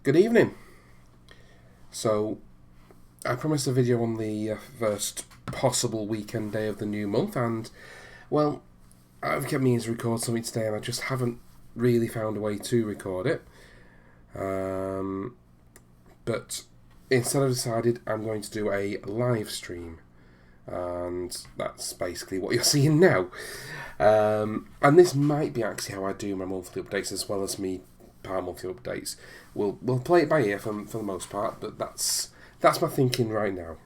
Good evening. So, I promised a video on the first possible weekend day of the new month, and, well, I've kept meaning to record something today, and I just haven't really found a way to record it. But instead, I've decided I'm going to do a live stream, and that's basically what you're seeing now. And this might be actually how I do my monthly updates as well as me monthly updates. We'll play it by ear for the most part, but that's my thinking right now.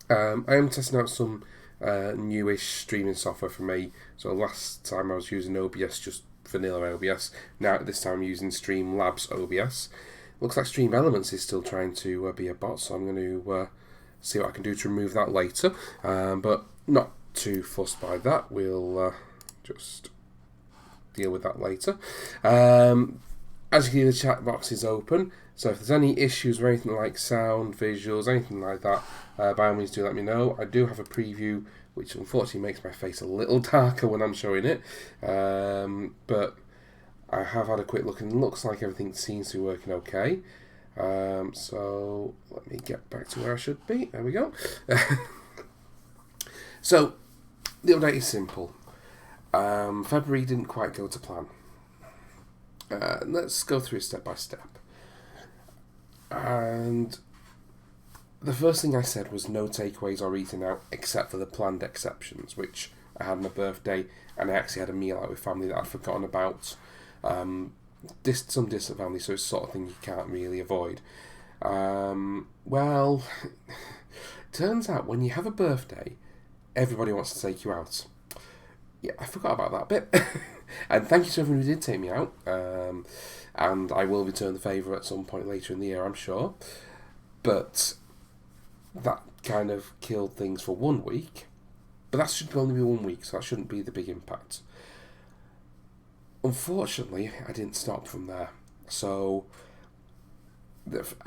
I am testing out some newish streaming software for me. So last time I was using OBS, just vanilla OBS. Now this time I'm using Streamlabs OBS. Looks like Stream Elements is still trying to be a bot, so I'm going to see what I can do to remove that later. But not too fussed by that. We'll just deal with that later. As you can see, the chat box is open, so if there's any issues or anything like sound, visuals, anything like that, by all means do let me know. I do have a preview, which unfortunately makes my face a little darker when I'm showing it, but I have had a quick look and it looks like everything seems to be working okay. So let me get back to where I should be. There we go. So the update is simple. February didn't quite go to plan. Let's go through it step by step. And the first thing I said was no takeaways or eating out except for the planned exceptions, which I had on my birthday, and I actually had a meal out with family that I'd forgotten about. Some distant family, so it's the sort of thing you can't really avoid. Well, turns out when you have a birthday, everybody wants to take you out. Yeah, I forgot about that bit. And thank you to everyone who did take me out. And I will return the favour at some point later in the year, I'm sure. But that kind of killed things for 1 week. But that should only be 1 week, so that shouldn't be the big impact. Unfortunately, I didn't stop from there. So,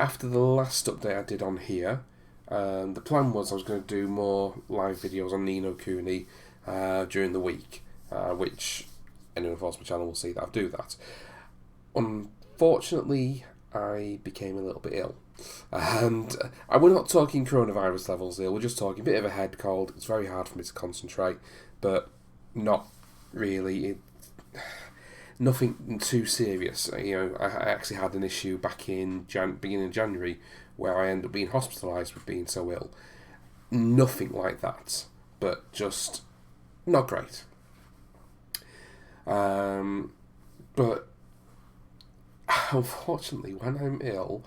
after the last update I did on here, the plan was I was going to do more live videos on Ni no Kuni during the week, which anyone who follows my channel will see that I do that. Unfortunately, I became a little bit ill. And we're not talking coronavirus levels ill, we're just talking a bit of a head cold. It's very hard for me to concentrate, but not really. Nothing too serious. You know, I actually had an issue back in beginning of January where I ended up being hospitalised with being so ill. Nothing like that, but just not great. But unfortunately, when I'm ill,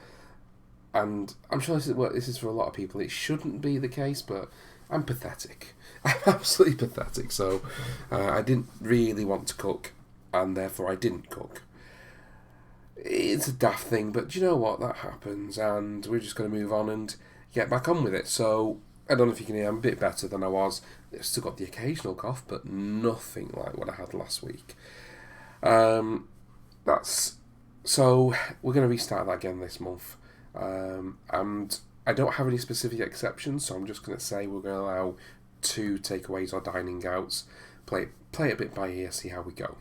and I'm sure this is for a lot of people, it shouldn't be the case, but I'm pathetic. I'm absolutely pathetic. So I didn't really want to cook, and therefore I didn't cook. It's a daft thing, but you know what? That happens, and we're just going to move on and get back on with it. So I don't know if you can hear, I'm a bit better than I was. I've still got the occasional cough, but nothing like what I had last week. So we're going to restart that again this month. And I don't have any specific exceptions, so I'm just going to say we're going to allow 2 takeaways or dining outs. Play it a bit by ear, see how we go.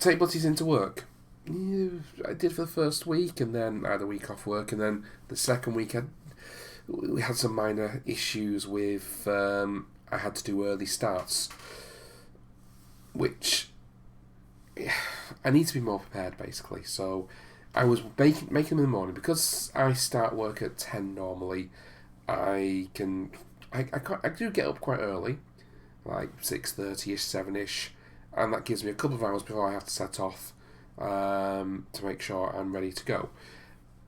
Take buddies into work. I did for the first week, and then I had a week off work, and then the second week we had some minor issues with I had to do early starts, which I need to be more prepared basically. So I was making them in the morning because I start work at 10 normally. I do get up quite early, like 6:30ish, 7ish, and that gives me a couple of hours before I have to set off to make sure I'm ready to go.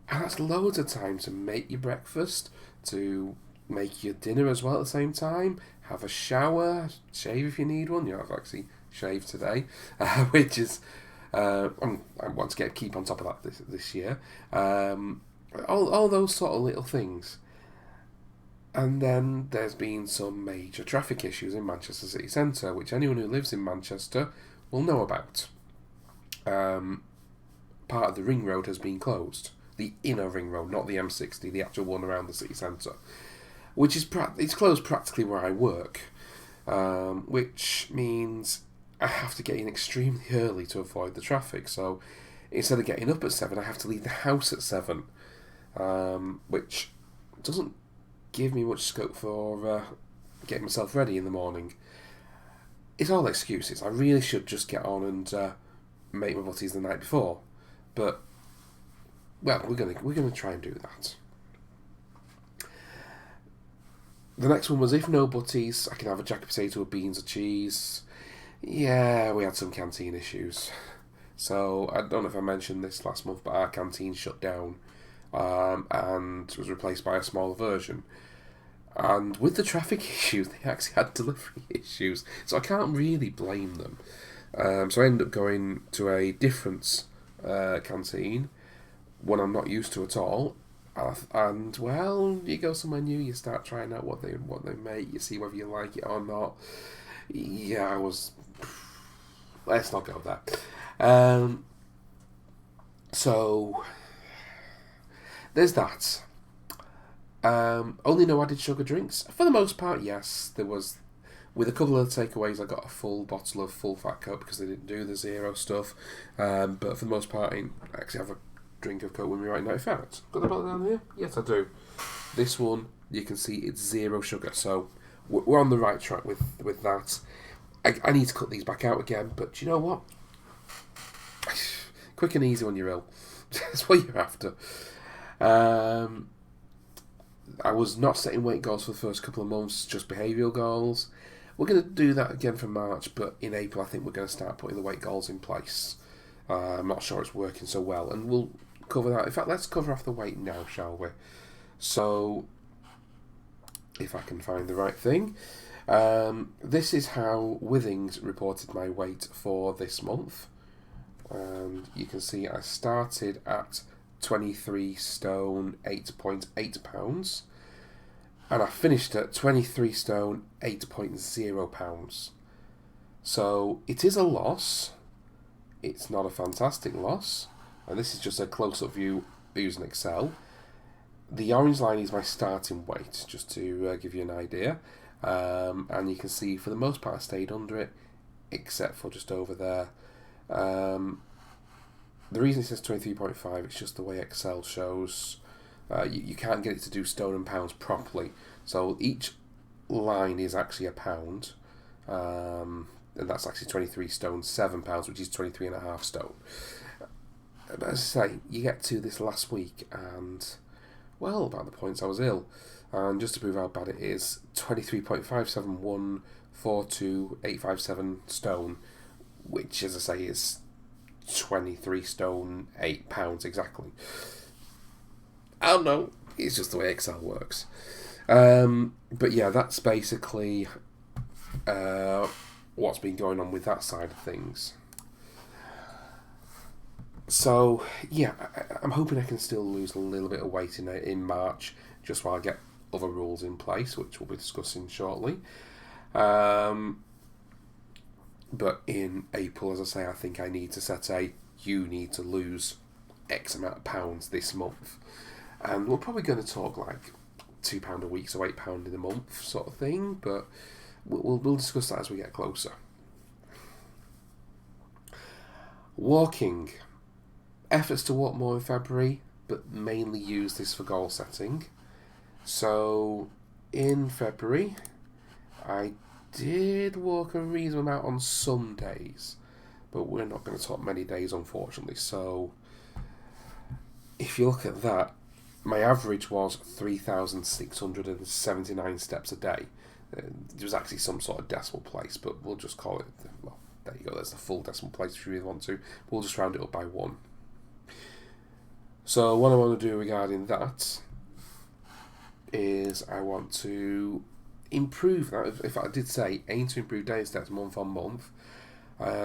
And that's loads of time to make your breakfast, to make your dinner as well at the same time, have a shower, shave if you need one. You know, I've actually shaved today, which is I want to keep on top of that this year. All those sort of little things. And then there's been some major traffic issues in Manchester city centre, which anyone who lives in Manchester will know about. Part of the ring road has been closed. The inner ring road, not the M60, the actual one around the city centre. Which is it's closed practically where I work. Which means I have to get in extremely early to avoid the traffic. So instead of getting up at 7, I have to leave the house at 7, which doesn't give me much scope for getting myself ready in the morning. It's all excuses. I really should just get on and make my butties the night before, but well, we're gonna try and do that. The next one was, if no butties, I can have a jacket potato with beans or cheese. Yeah, we had some canteen issues. So, I don't know if I mentioned this last month, but our canteen shut down and was replaced by a smaller version. And with the traffic issues, they actually had delivery issues. So I can't really blame them. So I ended up going to a different canteen, one I'm not used to at all. And well, you go somewhere new, you start trying out what they make, you see whether you like it or not. Yeah, let's not go there. So there's that. Only no added sugar drinks. For the most part, yes. There was, with a couple of the takeaways, I got a full bottle of full fat Coke because they didn't do the zero stuff. But for the most part, I actually have a drink of Coke with me right now. In fact, got the bottle down here? Yes, I do. This one, you can see it's zero sugar, so we're on the right track with that. I need to cut these back out again, but do you know what? Quick and easy when you're ill. That's what you're after. I was not setting weight goals for the first couple of months, just behavioural goals. We're going to do that again for March, but in April I think we're going to start putting the weight goals in place. I'm not sure it's working so well, and we'll cover that. In fact, let's cover off the weight now, shall we? So, if I can find the right thing. This is how Withings reported my weight for this month. And you can see I started at 23 stone 8.8 pounds, and I finished at 23 stone 8.0 pounds. So it is a loss. It's not a fantastic loss, and this is just a close-up view using Excel. The orange line is my starting weight, just to give you an idea, and you can see for the most part I stayed under it, except for just over there. The reason it says 23.5, it's just the way Excel shows. You can't get it to do stone and pounds properly. So each line is actually a pound. And that's actually 23 stone 7 pounds, which is 23.5 stone. But as I say, you get to this last week and, well, about the points I was ill. And just to prove how bad it is, 23.57142857 stone, which, as I say, is 23 stone 8 pounds exactly. I don't know, it's just the way Excel works. But yeah, that's basically what's been going on with that side of things. So yeah, I'm hoping I can still lose a little bit of weight in March, just while I get other rules in place, which we'll be discussing shortly. But in April, as I say, I think I need to set you need to lose X amount of pounds this month. And we're probably going to talk like £2 a week, so £8 in a month sort of thing, but we'll discuss that as we get closer. Walking. Efforts to walk more in February, but mainly use this for goal setting. So, in February, I did walk a reasonable amount on some days, but we're not going to talk many days, unfortunately. So, if you look at that, my average was 3,679 steps a day. There was actually some sort of decimal place, but we'll just call it, well, there you go, there's the full decimal place if you really want to. We'll just round it up by 1. So what I want to do regarding that is I want to improve that. If I did say aim to improve daily steps month on month,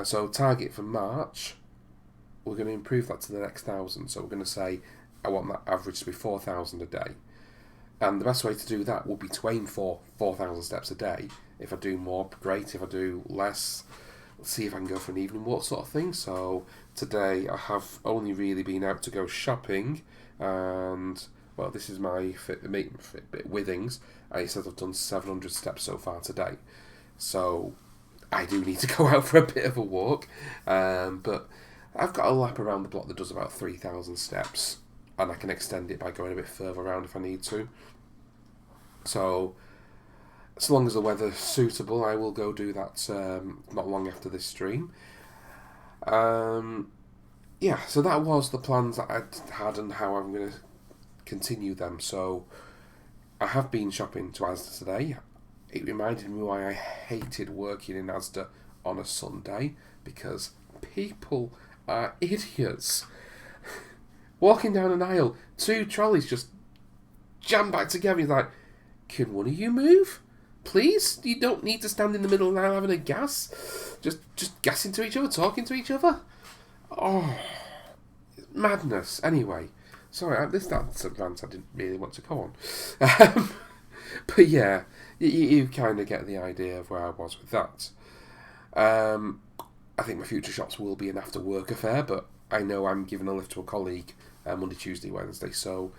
so target for March, we're going to improve that to the next 1,000. So we're going to say I want that average to be 4,000 a day, and the best way to do that will be to aim for 4,000 steps a day. If I do more, great. If I do less, let's see if I can go for an evening walk sort of thing. So today I have only really been out to go shopping, and well, this is my Fitbit Withings, and it says I've done 700 steps so far today. So I do need to go out for a bit of a walk, but I've got a lap around the block that does about 3,000 steps, and I can extend it by going a bit further around if I need to. So, as long as the weather's suitable, I will go do that not long after this stream. Yeah, so that was the plans that I'd had and how I'm going to continue them. So, I have been shopping to Asda today. It reminded me why I hated working in Asda on a Sunday, because people are idiots. Walking down an aisle, 2 trolleys just jammed back together. You're like, can one of you move? Please? You don't need to stand in the middle of the aisle having a gas. Just gassing to each other, talking to each other. Oh, madness. Anyway, sorry, that's a rant I didn't really want to go on. But yeah, you kind of get the idea of where I was with that. I think my future shops will be an after-work affair, but I know I'm giving a lift to a colleague Monday, Tuesday, Wednesday, so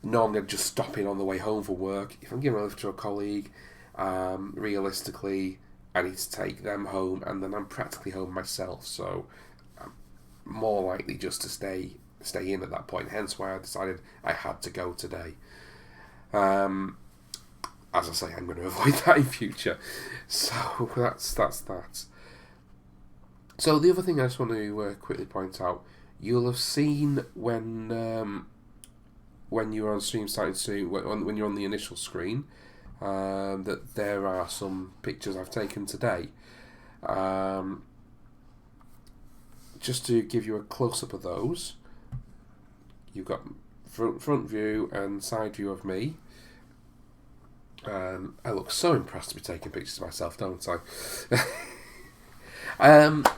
normally I'm just stopping on the way home for work. If I'm giving a lift to a colleague, realistically, I need to take them home, and then I'm practically home myself, so I'm more likely just to stay in at that point, hence why I decided I had to go today. As I say, I'm going to avoid that in future. So that's that. So the other thing I just want to quickly point out, you'll have seen when you're on stream starting to when you're on the initial screen, that there are some pictures I've taken today. Just to give you a close up of those, you've got front view and side view of me. I look so impressed to be taking pictures of myself, don't I?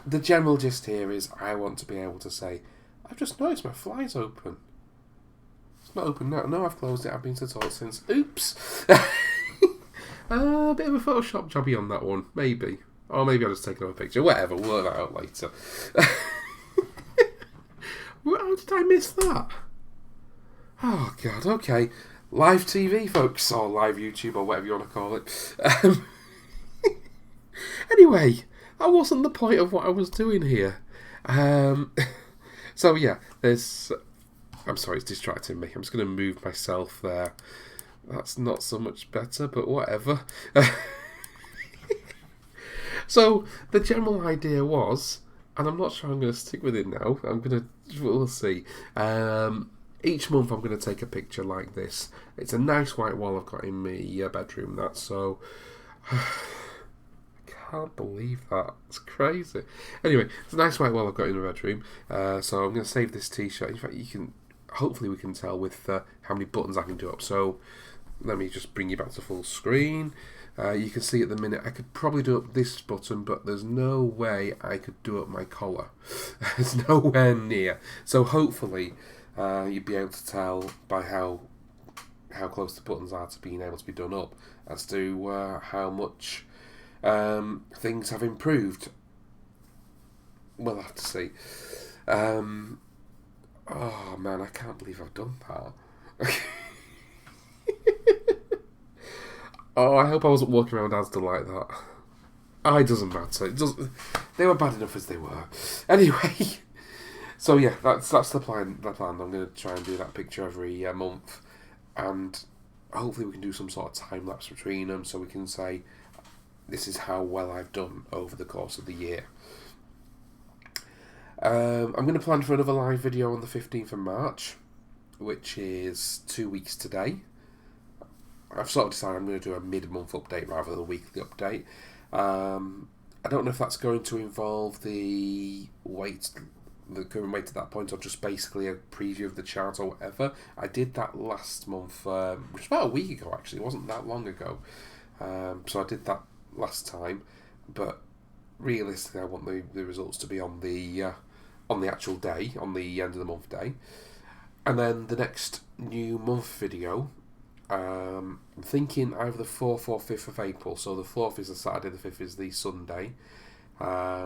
The general gist here is I want to be able to say, I've just noticed my fly's open. It's not open now. No, I've closed it. I've been to the toilet since. Oops. A bit of a Photoshop jobby on that one, maybe. Or maybe I'll just take another picture. Whatever, we'll work that out later. How did I miss that? Oh, God, okay. Live TV, folks, or live YouTube, or whatever you want to call it. Anyway, that wasn't the point of what I was doing here. So yeah, I'm sorry, it's distracting me. I'm just going to move myself there. That's not so much better, but whatever. So the general idea was, and I'm not sure I'm going to stick with it now. We'll see. Each month I'm going to take a picture like this. It's a nice white wall I've got in my bedroom. I can't believe that. It's crazy. Anyway, it's a nice white wall I've got in the bedroom. So I'm going to save this t-shirt. In fact, hopefully we can tell with how many buttons I can do up. So let me just bring you back to full screen. You can see at the minute I could probably do up this button, but there's no way I could do up my collar. There's nowhere near. So hopefully you'd be able to tell by how close the buttons are to being able to be done up as to how much things have improved. We'll have to see. Oh man, I can't believe I've done that. Oh, I hope I wasn't walking around Asda like that. Oh, it doesn't matter. They were bad enough as they were. Anyway, so yeah, that's the plan. I'm going to try and do that picture every month, and hopefully we can do some sort of time lapse between them, so we can say this is how well I've done over the course of the year. I'm going to plan for another live video on the 15th of March, which is 2 weeks today. I've sort of decided I'm going to do a mid-month update rather than a weekly update. I don't know if that's going to involve the current weight at that point, or just basically a preview of the chart or whatever. I did that last month, which was about a week ago actually. It wasn't that long ago. So I did that last time, but realistically I want the results to be on the actual day, on the end of the month day. And then the next new month video, I'm thinking either the 4th or 5th of April. So the 4th is the Saturday, the 5th is the Sunday,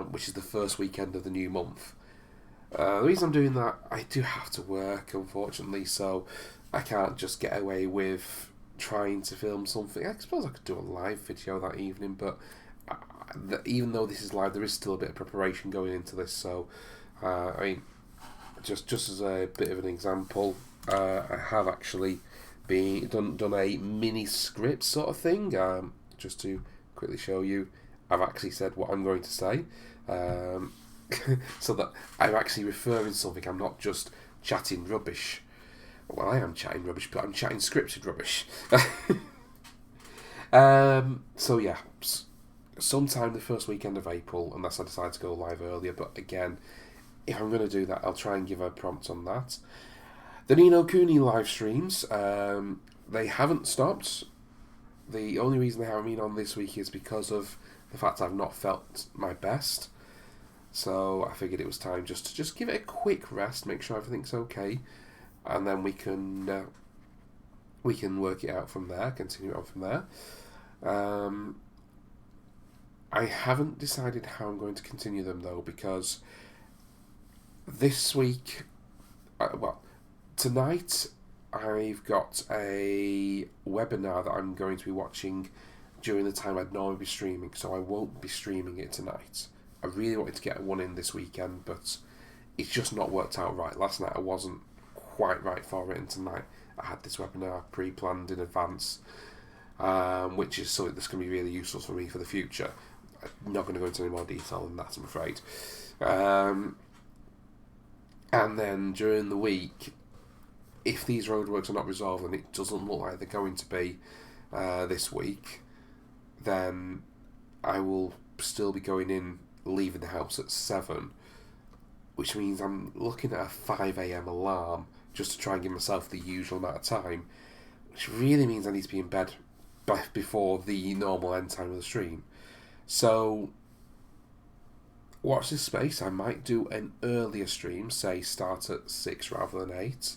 which is the first weekend of the new month. The reason I'm doing that, I do have to work, unfortunately, so I can't just get away with trying to film something. I suppose I could do a live video that evening, but even though this is live, there is still a bit of preparation going into this, so I mean, just as a bit of an example, I have actually done a mini script sort of thing. Just to quickly show you, I've actually said what I'm going to say, so that I'm actually referring to something. I'm not just chatting rubbish. Well, I am chatting rubbish, but I'm chatting scripted rubbish. So yeah, sometime the first weekend of April, unless I decide to go live earlier. But again, if I'm going to do that, I'll try and give a prompt on that. The Ni no Kuni live streams, they haven't stopped. The only reason they haven't been on this week is because of the fact I've not felt my best. So I figured it was time just to give it a quick rest, make sure everything's okay, and then we can work it out from there, continue it on from there. I haven't decided how I'm going to continue them though, because this week, tonight I've got a webinar that I'm going to be watching during the time I'd normally be streaming, so I won't be streaming it tonight. I really wanted to get one in this weekend, but it's just not worked out right. Last night I wasn't quite right for it, and tonight I had this webinar pre-planned in advance, which is something that's going to be really useful for me for the future. I'm not going to go into any more detail than that, I'm afraid. And then during the week, if these roadworks are not resolved, and it doesn't look like they're going to be this week, then I will still be going in, leaving the house at 7, which means I'm looking at a 5 a.m. alarm just to try and give myself the usual amount of time, which really means I need to be in bed before the normal end time of the stream. So watch this space. I might do an earlier stream, say start at 6 rather than 8.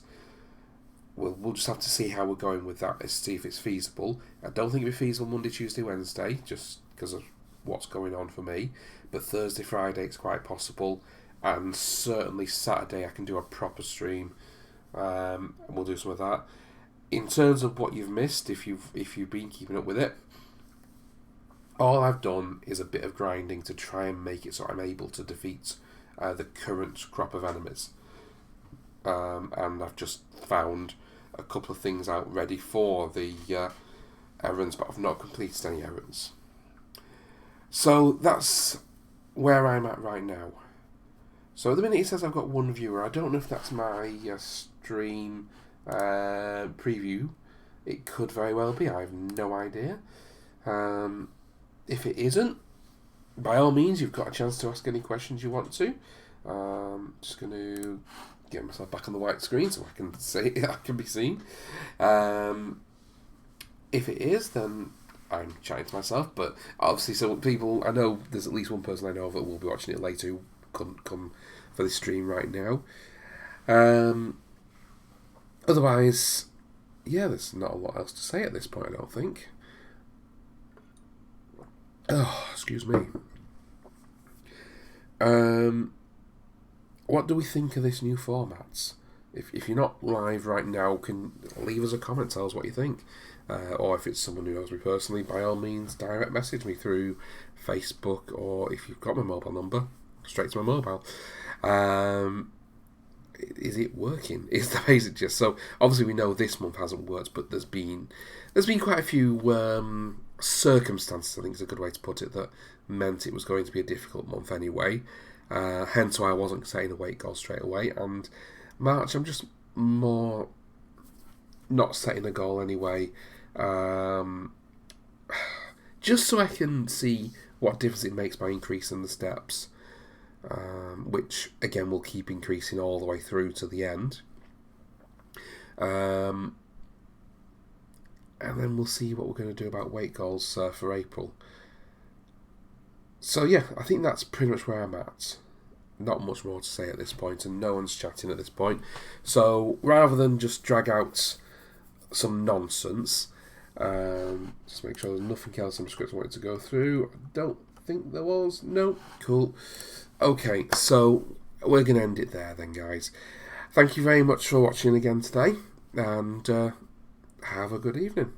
We'll just have to see how we're going with that, to see if it's feasible. I don't think it'll be feasible Monday, Tuesday, Wednesday, just because of what's going on for me. But Thursday, Friday, it's quite possible. And certainly Saturday, I can do a proper stream. And we'll do some of that. In terms of what you've missed, if you've been keeping up with it, all I've done is a bit of grinding to try and make it so I'm able to defeat the current crop of enemies. And I've just found a couple of things out ready for the errands, but I've not completed any errands. So that's where I'm at right now. So at the minute it says I've got one viewer. I don't know if that's my stream preview. It could very well be. I have no idea. If it isn't, by all means, you've got a chance to ask any questions you want to. Just going to get myself back on the white screen so I can be seen. If it is, then I'm chatting to myself. But obviously, so people, I know there's at least one person I know of that will be watching it later who couldn't come for this stream right now. Otherwise, yeah, there's not a lot else to say at this point, I don't think. Oh, excuse me. What do we think of this new format? If you're not live right now, can leave us a comment, tell us what you think. Or if it's someone who knows me personally, by all means, direct message me through Facebook, or if you've got my mobile number, straight to my mobile. Is it working? Is the basic gist. So obviously we know this month hasn't worked, but there's been quite a few circumstances, I think is a good way to put it, that meant it was going to be a difficult month anyway. Hence why I wasn't setting a weight goal straight away. And March, I'm just more not setting a goal anyway. Just so I can see what difference it makes by increasing the steps. Which again will keep increasing all the way through to the end. And then we'll see what we're going to do about weight goals for April. So yeah, I think that's pretty much where I'm at. Not much more to say at this point, and no one's chatting at this point. So rather than just drag out some nonsense, just make sure there's nothing else on the script I wanted to go through. I don't think there was. No, cool. Okay, so we're going to end it there then, guys. Thank you very much for watching again today, and have a good evening.